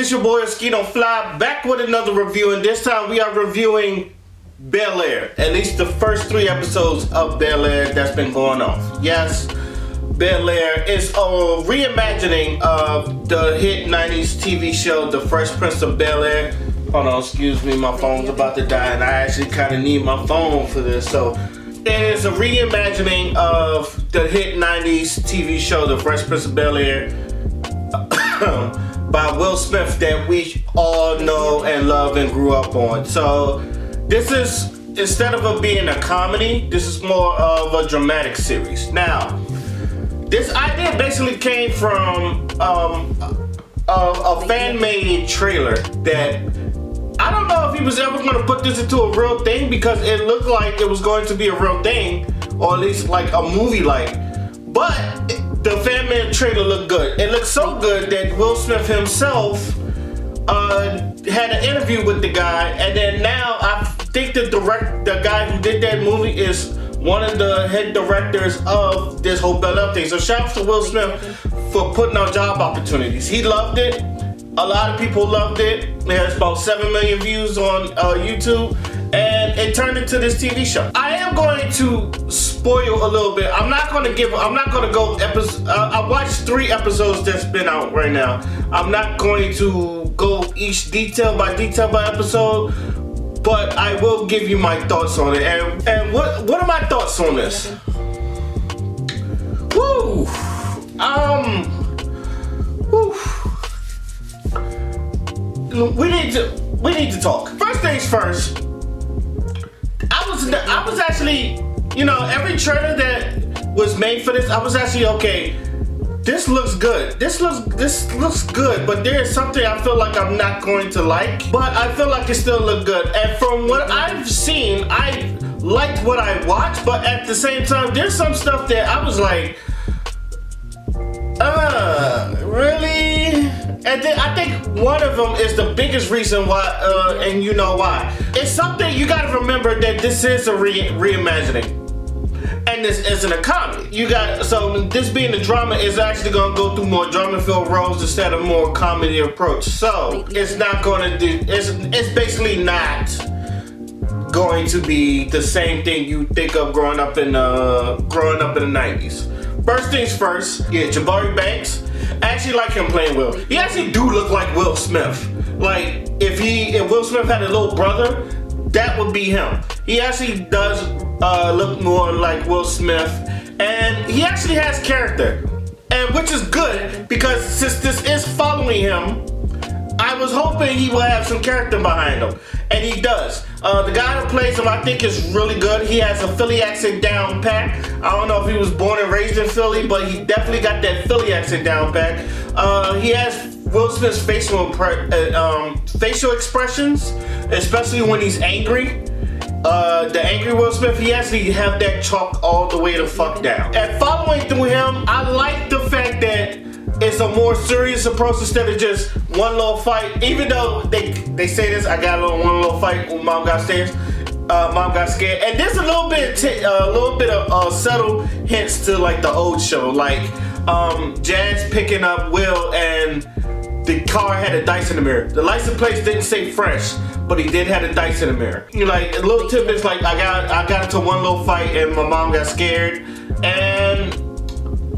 it's your boy Oscino Fly, back with another review, and this time we are reviewing Bel-Air. At least the first 3 episodes of Bel-Air that's been going off. Yes, Bel-Air is a reimagining of the hit 90s TV show, The Fresh Prince of Bel-Air. Hold on, excuse me, my phone's about to die, and I actually kind of need my phone for this. So, it is a reimagining of the hit 90s TV show, The Fresh Prince of Bel-Air, by Will Smith, that we all know and love and grew up on. So this is, instead of it being a comedy, this is more of a dramatic series. Now, this idea basically came from a fan-made trailer that I don't know if he was ever going to put this into a real thing, because it looked like it was going to be a real thing, or at least like a movie-like. But the fan-made trailer looked good. It looked so good that Will Smith himself had an interview with the guy, and then now I think the guy who did that movie is one of the head directors of this whole Bel-Air thing. So shout out to Will Smith for putting out job opportunities. He loved it. A lot of people loved it. There's about 7 million views on YouTube, and it turned into this TV show. I am going to spoil a little bit. I'm not going to go episodes. I watched 3 episodes that's been out right now. I'm not going to go each detail by episode, but I will give you my thoughts on it. And what are my thoughts on this? Woo! We need to talk. First things first. I was actually, you know, every trailer that was made for this, I was actually okay. This looks good. This looks good, but there is something I feel like I'm not going to like. But I feel like it still looked good. And from what I've seen, I liked what I watched. But at the same time, there's some stuff that I was like, really? And then I think one of them is the biggest reason why, and you know why. It's something you gotta remember, that this is a reimagining. And this isn't a comedy. So this being a drama is actually gonna go through more drama-filled roles instead of more comedy approach. So it's not gonna do, it's basically not going to be the same thing you think of growing up in the 90s. First things first, yeah, Jabari Banks. I actually like him playing Will. He actually do look like Will Smith. Like, if Will Smith had a little brother, that would be him. He actually does look more like Will Smith, and he actually has character, and which is good, because since this is following him, I was hoping he will have some character behind him, and he does. The guy who plays him, I think, is really good. He has a Philly accent down pat. I don't know if he was born and raised in Philly, but he definitely got that Philly accent down pat. He has Will Smith's facial expressions, especially when he's angry. The angry Will Smith, he actually have that chalk all the way the fuck down. And following through him, I like the fact that it's a more serious approach instead of just one little fight. Even though they say this, I got one little fight when mom got scared. And there's a little bit of subtle hints to like the old show, like Jazz picking up Will and the car had a dice in the mirror. The license plate didn't say fresh, but he did have a dice in the mirror. You know, like little tidbits, like I got into one little fight and my mom got scared, and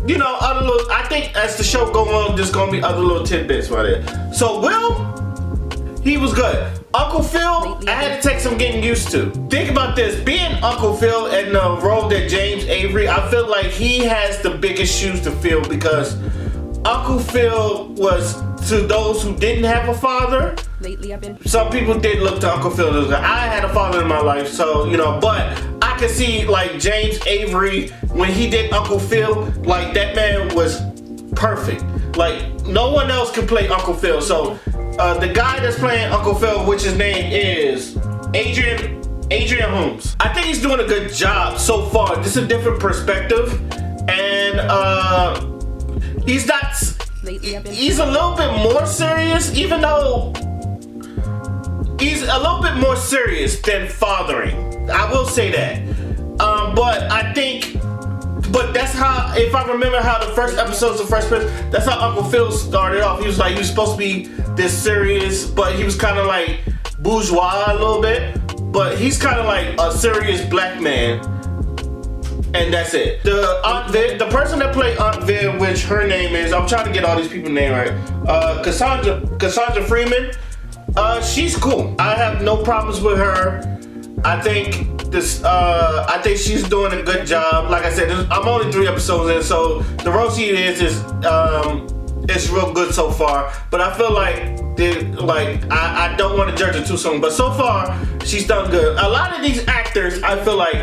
you know, I think as the show goes on, there's gonna be other little tidbits right there. So Will, he was good. Uncle Phil, I had to take some getting used to. Think about this, being Uncle Phil in the role that James Avery, I feel like he has the biggest shoes to fill, because Uncle Phil was, to those who didn't have a father, some people did look to Uncle Phil. I had a father in my life, so, you know, but I could see like James Avery, when he did Uncle Phil, like that man was perfect. Like no one else could play Uncle Phil. So the guy that's playing Uncle Phil, which his name is Adrian Holmes, I think he's doing a good job so far. This is a different perspective, and he's a little bit more serious, even though he's a little bit more serious than fathering. I will say that. But I think But that's how, if I remember how the first episodes of Fresh Prince, that's how Uncle Phil started off. He was supposed to be this serious, but he was kind of like bourgeois a little bit. But he's kind of like a serious black man. And that's it. The person that played Aunt Viv, which her name is, I'm trying to get all these people's name right. Cassandra Freeman. She's cool. I have no problems with her. I think she's doing a good job. Like I said, I'm only 3 episodes in, so the role she is real good so far. But I feel like I don't want to judge her too soon. But so far, she's done good. A lot of these actors, I feel like,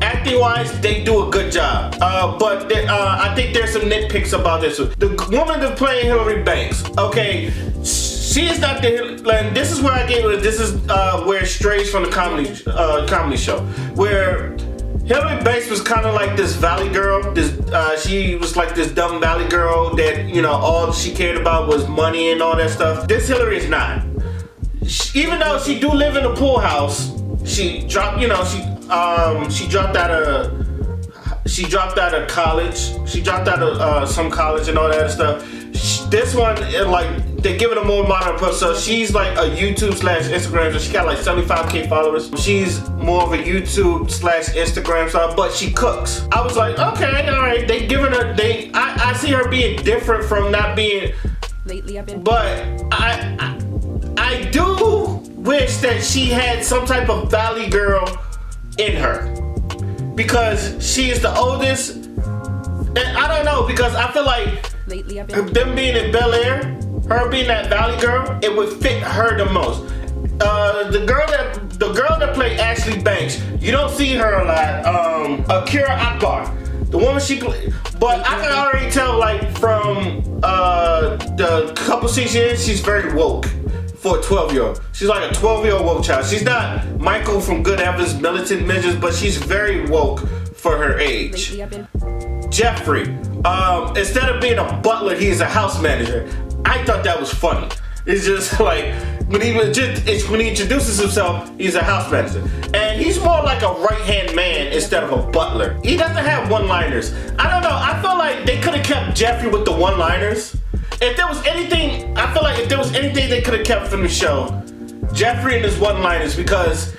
acting-wise, they do a good job. But I think there's some nitpicks about this. The woman that's playing Hillary Banks, okay, she is not the. Like, this is where I get it. This is where it strays from the comedy show, where Hillary Banks was kind of like this valley girl. She was like this dumb valley girl that all she cared about was money and all that stuff. This Hillary is not. Even though she do live in a pool house, she dropped. She dropped out of college. She dropped out of some college and all that stuff. This one, they're giving her more modern approach. So she's like a YouTube/Instagram. So she got like 75K followers. She's more of a YouTube/Instagram star, but she cooks. I was like, okay, all right. They giving her. I see her being different from not being. Lately, I've been. But I do wish that she had some type of valley girl in her, because she is the oldest, and I don't know, because I feel like lately I've been them being in Bel-Air, her being that valley girl, it would fit her the most. The girl that played Ashley Banks, you don't see her a lot. Akira Akbar, the woman she played, but I can already tell from the couple seasons she's very woke. For a 12-year-old. She's like a 12-year-old woke child. She's not Michael from Good Evans, Militant Midgets, but she's very woke for her age. Jeffrey, instead of being a butler, he's a house manager. I thought that was funny. It's just like, when he introduces himself, he's a house manager. And he's more like a right-hand man instead of a butler. He doesn't have one-liners. I don't know, I feel like they could have kept Jeffrey with the one-liners. If there was anything, I feel like if there was anything they could have kept from the show, Jeffrey and his one-liners, because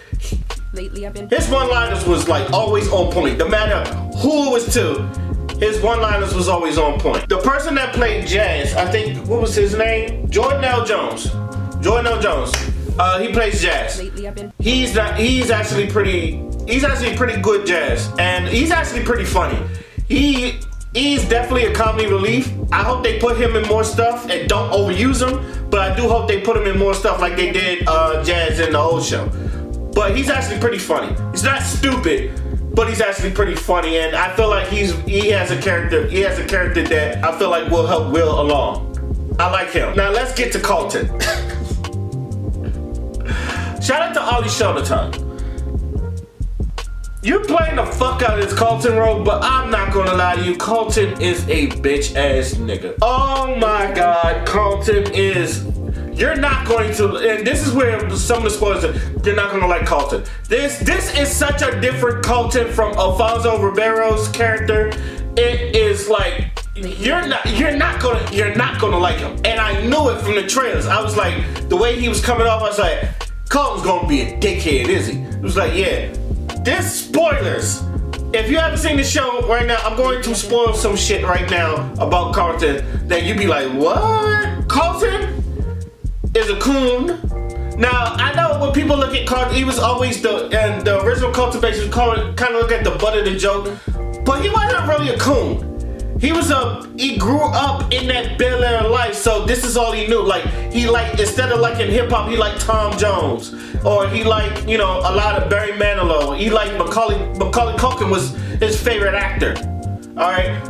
his one-liners was like always on point. No matter who it was to, his one-liners was always on point. The person that played Jazz, I think, what was his name? Jordan L. Jones. He plays Jazz. He's actually pretty good Jazz, and he's actually pretty funny. He's definitely a comedy relief. I hope they put him in more stuff and don't overuse him, but I do hope they put him in more stuff like they did Jazz in the old show. But he's actually pretty funny. He's not stupid, but he's actually pretty funny, and I feel like he has a character that I feel like will help Will along. I like him. Now let's get to Carlton. Shout out to Ollie Shelterton. You're playing the fuck out of this Carlton role, but I'm not gonna lie to you, Carlton is a bitch ass nigga. Oh my god, Carlton is. You're not going to, and this is where some of the spoilers are, you're not gonna like Carlton. This is such a different Carlton from Alfonso Ribeiro's character. It is like, you're not gonna like him. And I knew it from the trailers. I was like, the way he was coming off, I was like, Carlton's gonna be a dickhead, is he? It was like, yeah. This spoilers. If you haven't seen the show right now, I'm going to spoil some shit right now about Carlton that you'd be like, what? Carlton is a coon. Now, I know when people look at Carlton, he was always the original Carlton Banks kind of look at the butt of the joke, but he wasn't really a coon. He grew up in that Bel-Air life, so this is all he knew. Like, instead of liking hip-hop, he liked Tom Jones. Or he liked, a lot of Barry Manilow. He liked Macaulay Culkin was his favorite actor. Alright?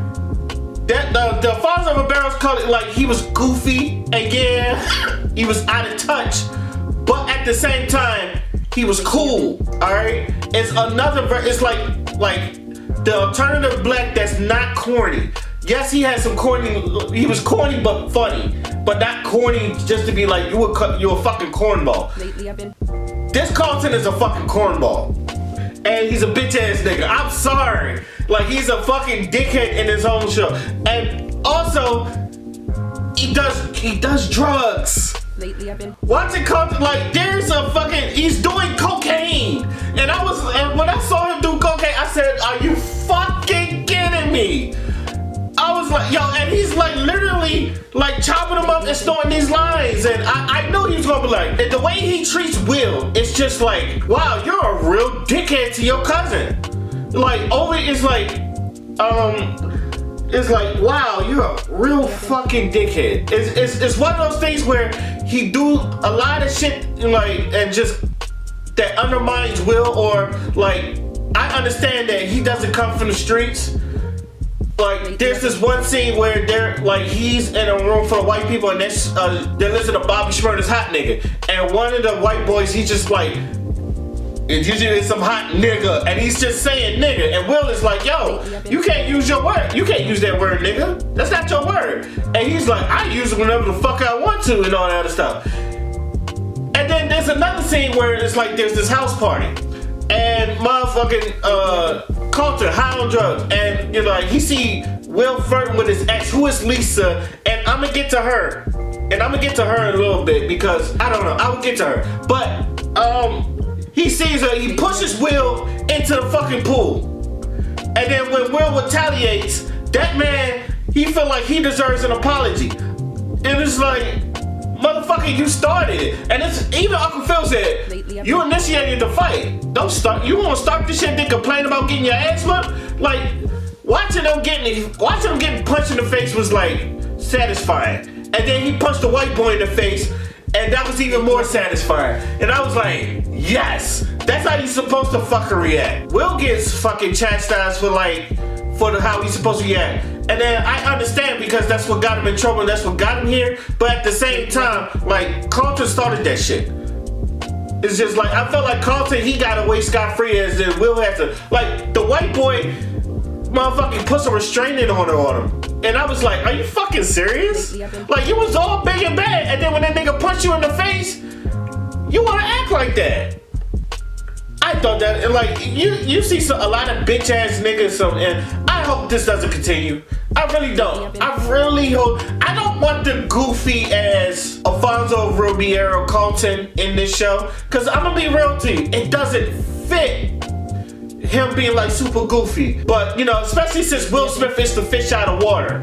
The Alfonso Ribeiro's called it, like, he was goofy, and yeah, he was out of touch. But at the same time, he was cool. Alright? It's like the alternative black that's not corny. Yes, he had some corny. He was corny but funny, but not corny just to be like you're a fucking cornball. This Carlton is a fucking cornball, and he's a bitch ass nigga. I'm sorry. Like he's a fucking dickhead in his own show. And also, he does drugs. Lately I've been Watching Carlton, like there's a fucking, he's doing cocaine. And when I saw him do cocaine, I said, are you fucking kidding me? I was like, yo, and he's like literally like chopping him up and throwing these lines. And I knew he was gonna be like, and the way he treats Will, it's just like, wow, you're a real dickhead to your cousin. Like, it's like, wow, you're a real fucking dickhead. It's one of those things where he do a lot of shit, like, and just that undermines Will, or like, I understand that he doesn't come from the streets. Like, there's this one scene where he's in a room full of white people, and they're listening to Bobby Shmurda's Hot Nigga, and one of the white boys, he's just like, it's usually some hot nigga, and he's just saying nigga, and Will is like, yo, you can't use your word. You can't use that word, nigga. That's not your word. And he's like, I use it whenever the fuck I want to, and all that other stuff. And then there's another scene where it's like there's this house party, and motherfucking Carlton high on drugs, and you're like, he see Will flirting with his ex, who is Lisa, and I'm gonna get to her. And I'm gonna get to her in a little bit because I don't know, I will get to her. But he sees her, he pushes Will into the fucking pool. And then when Will retaliates, that man, he feel like he deserves an apology. And it's like, motherfucker, you started it. And it's even Uncle Phil said, you initiated the fight. Don't start. You want to start this shit, then complain about getting your ass whipped? Like, watching them getting punched in the face was like satisfying. And then he punched the white boy in the face, and that was even more satisfying. And I was like, yes, that's how you're supposed to fucking react. Will gets fucking chastised for how he's supposed to react. And then I understand because that's what got him in trouble and that's what got him here. But at the same time, like, Carlton started that shit. It's just like, I felt like Carlton, he got away scot-free as in Will had to, like, the white boy motherfucking put some restraining order on him. And I was like, are you fucking serious? Like, you was all big and bad, and then when that nigga punched you in the face, you wanna act like that. I thought that, and like, you see a lot of bitch ass niggas, and I hope this doesn't continue. I really don't. I really hope. I don't want the goofy ass Alfonso Ribeiro Carlton in this show, cause I'm gonna be real to you, it doesn't fit him being like super goofy. But you know, especially since Will Smith is the fish out of water.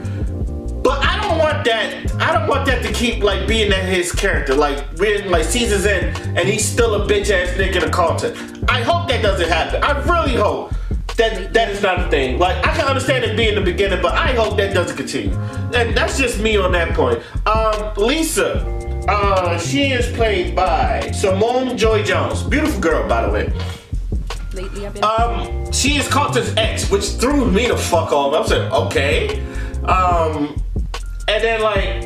But I don't want that. I don't want that to keep like being that his character. Like we're like seasons in and he's still a bitch ass nigga in Carlton. I hope that doesn't happen. I really hope that is not a thing. Like I can understand it being the beginning, but I hope that doesn't continue. And that's just me on that point. Lisa, she is played by Simone Joy Jones. Beautiful girl, by the way. She is Carlton's ex, which threw me the fuck off. I was like, okay. And then like,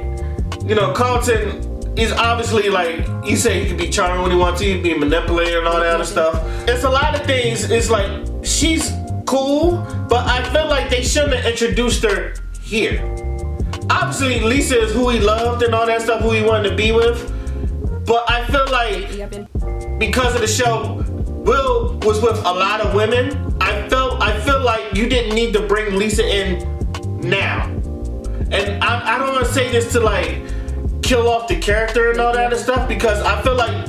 you know, Carlton is obviously like, he said he can be charming when he wants to, he can be manipulated and all that other stuff. It's a lot of things. It's like, she's cool, but I feel like they shouldn't have introduced her here. Obviously, Lisa is who he loved and all that stuff, who he wanted to be with. But I feel like because of the show, Will was with a lot of women. I feel like you didn't need to bring Lisa in now. And I don't want to say this to like kill off the character and all that other stuff, because I feel like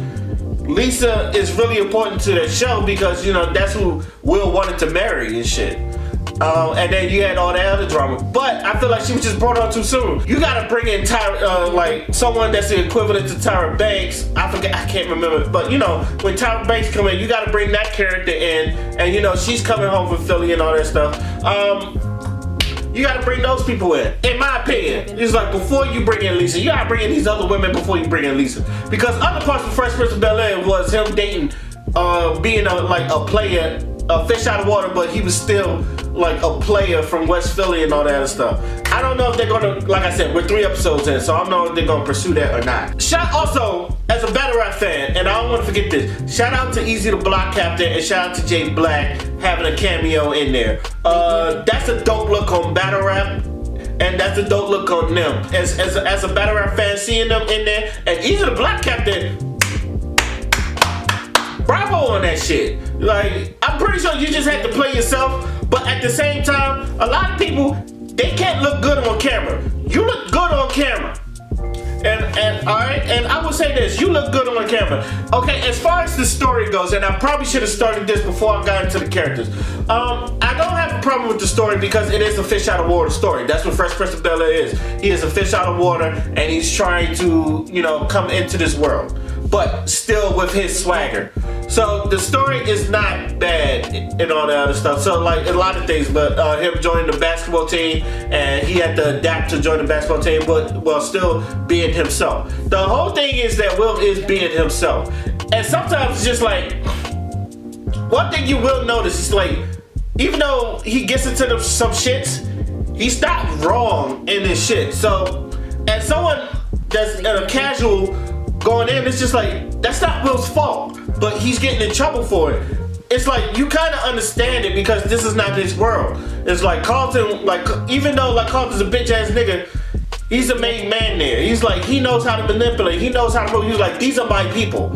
Lisa is really important to the show because, you know, that's who Will wanted to marry and shit. And then you had all that other drama. But I feel like she was just brought on too soon. You gotta bring in like someone that's the equivalent to Tyra Banks. I can't remember. But you know, when Tyra Banks come in, you gotta bring that character in. And you know, she's coming home from Philly and all that stuff. You gotta bring those people in my opinion. It's like before you bring in Lisa, you gotta bring in these other women before you bring in Lisa. Because other parts of Fresh Prince of Bel-Air was him dating, being a player, a fish out of water, but he was still like a player from West Philly and all that other stuff. I don't know if they're gonna, like I said, we're 3 episodes in, so I don't know if they're gonna pursue that or not. Also, as a Bel-Air fan, and I don't want to forget this, shout out to Easy the Block Captain and shout out to Jay Black having a cameo in there. That's a dope look on battle rap, and that's a dope look on them. As a battle rap fan, seeing them in there, and Easy the Block Captain, bravo on that shit. Like, I'm pretty sure you just had to play yourself, But at the same time, a lot of people, they can't look good on camera. You look good on camera. And all right, and I will say this, you look good on camera. Okay, as far as the story goes, and I probably should have started this before I got into the characters. I don't have a problem with the story because it is a fish out of water story. That's what Fresh Prince of Bel-Air is. He is a fish out of water, and he's trying to, you know, come into this world, but still with his swagger. So the story is not bad and all that other stuff. So like a lot of things, but him joining the basketball team, and he had to adapt to join the basketball team, but while still being himself. The whole thing is that Will is being himself, and sometimes it's just like one thing you will notice is like, even though he gets into some shits, he's not wrong in this shit. So as someone that's a casual going in, it's just like, that's not Will's fault, but he's getting in trouble for it. It's like, you kind of understand it because this is not his world. It's like Carlton, like, even though like Carlton's a bitch ass nigga, he's a main man there. He's like, he knows how to manipulate, he knows how to move. He's like, these are my people.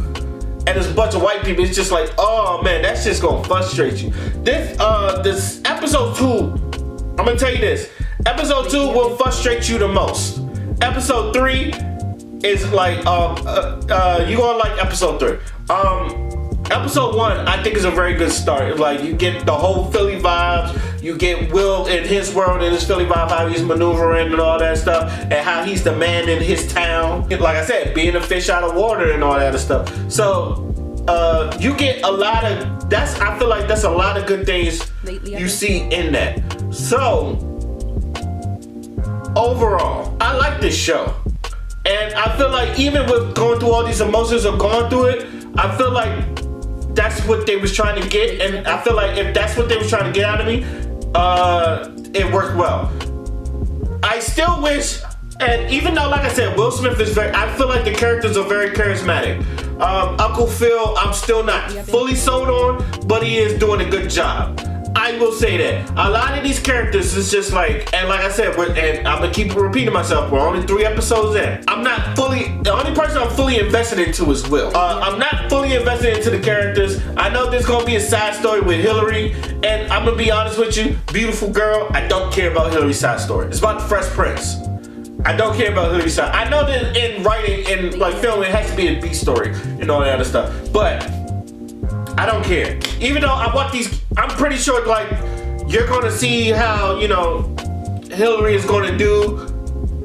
And there's a bunch of white people, it's just like, oh man, that's just gonna frustrate you. This episode 2, I'm gonna tell you this, episode 2 will frustrate you the most. Episode 3 is like, you gonna like episode 3. Episode 1, I think, is a very good start. Like, you get the whole Philly vibes, you get Will in his world, in his Philly vibe, how he's maneuvering and all that stuff, and how he's the man in his town. Like I said, being a fish out of water and all that other stuff. So, you get a lot of, I feel like that's a lot of good things you see in that. So, overall, I like this show. And I feel like even with going through all these emotions or going through it, I feel like that's what they was trying to get, and I feel like if that's what they was trying to get out of me, it worked well. I still wish, and even though, like I said, Will Smith is I feel like the characters are very charismatic. Uncle Phil, I'm still not fully sold on, but he is doing a good job. I will say that. A lot of these characters is just like, and like I said, and I'm gonna keep repeating myself, we're only 3 episodes in. The only person I'm fully invested into is Will. I'm not fully invested into the characters. I know there's gonna be a side story with Hillary, and I'm gonna be honest with you, beautiful girl, I don't care about Hillary's side story. It's about the Fresh Prince. I don't care about Hillary's side. I know that in writing and like film, it has to be a B story and all that other stuff, but I don't care. Even though I want these, I'm pretty sure like you're gonna see how, you know, Hillary is gonna do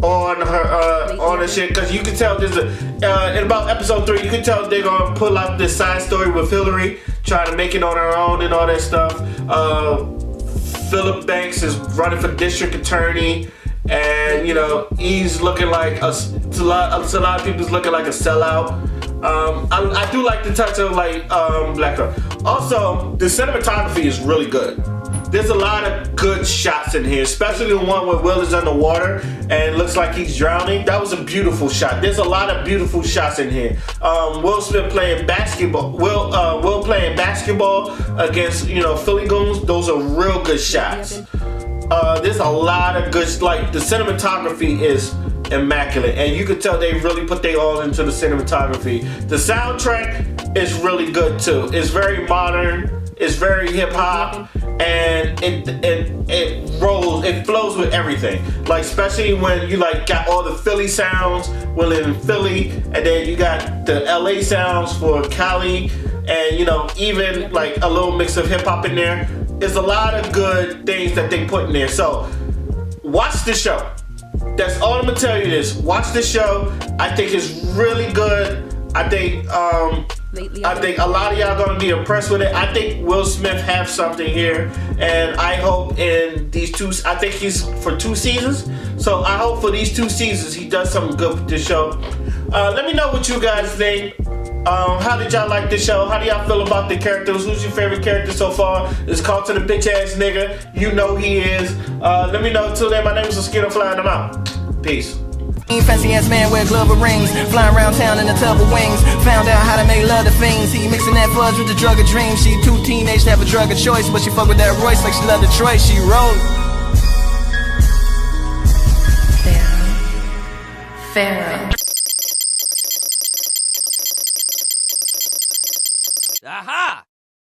on her on the shit, because you can tell there's in about episode 3, you can tell they're gonna pull out this side story with Hillary trying to make it on her own and all that stuff. Philip Banks is running for district attorney, and you know he's looking like to a lot of people's looking like a sellout. I do like the touch of like Black Girl. Also, the cinematography is really good. There's a lot of good shots in here, especially the one where Will is underwater and it looks like he's drowning. That was a beautiful shot. There's a lot of beautiful shots in here. Will Smith playing basketball. Will playing basketball against, you know, Philly Goons. Those are real good shots. There's a lot of good, like the cinematography is immaculate, and you could tell they really put their all into the cinematography. The soundtrack is really good too. It's very modern. It's very hip hop, and it rolls. It flows with everything. Like especially when you like got all the Philly sounds, Will in Philly, and then you got the LA sounds for Cali, and you know even like a little mix of hip hop in there. There's a lot of good things that they put in there. So watch the show. That's all I'm gonna tell you this. Watch the show. I think it's really good. I think a lot of y'all gonna be impressed with it. I think Will Smith have something here, and I hope in these I think he's for 2 seasons. So I hope for these 2 seasons he does something good with this show. Let me know what you guys think. How did y'all like this show? How do y'all feel about the characters? Who's your favorite character so far? Is Carlton a bitch ass nigga? You know he is. Let me know. Until then, my name is Oscino, flying them out. Peace. Fancy ass man wear glove of rings, flying around town in a tub of wings. Found out how to make love to fiends. He mixing that fudge with the drug of dreams. She too teenage to have a drug of choice, but she fuck with that Royce like she love Detroit. She rolled. Pharaoh.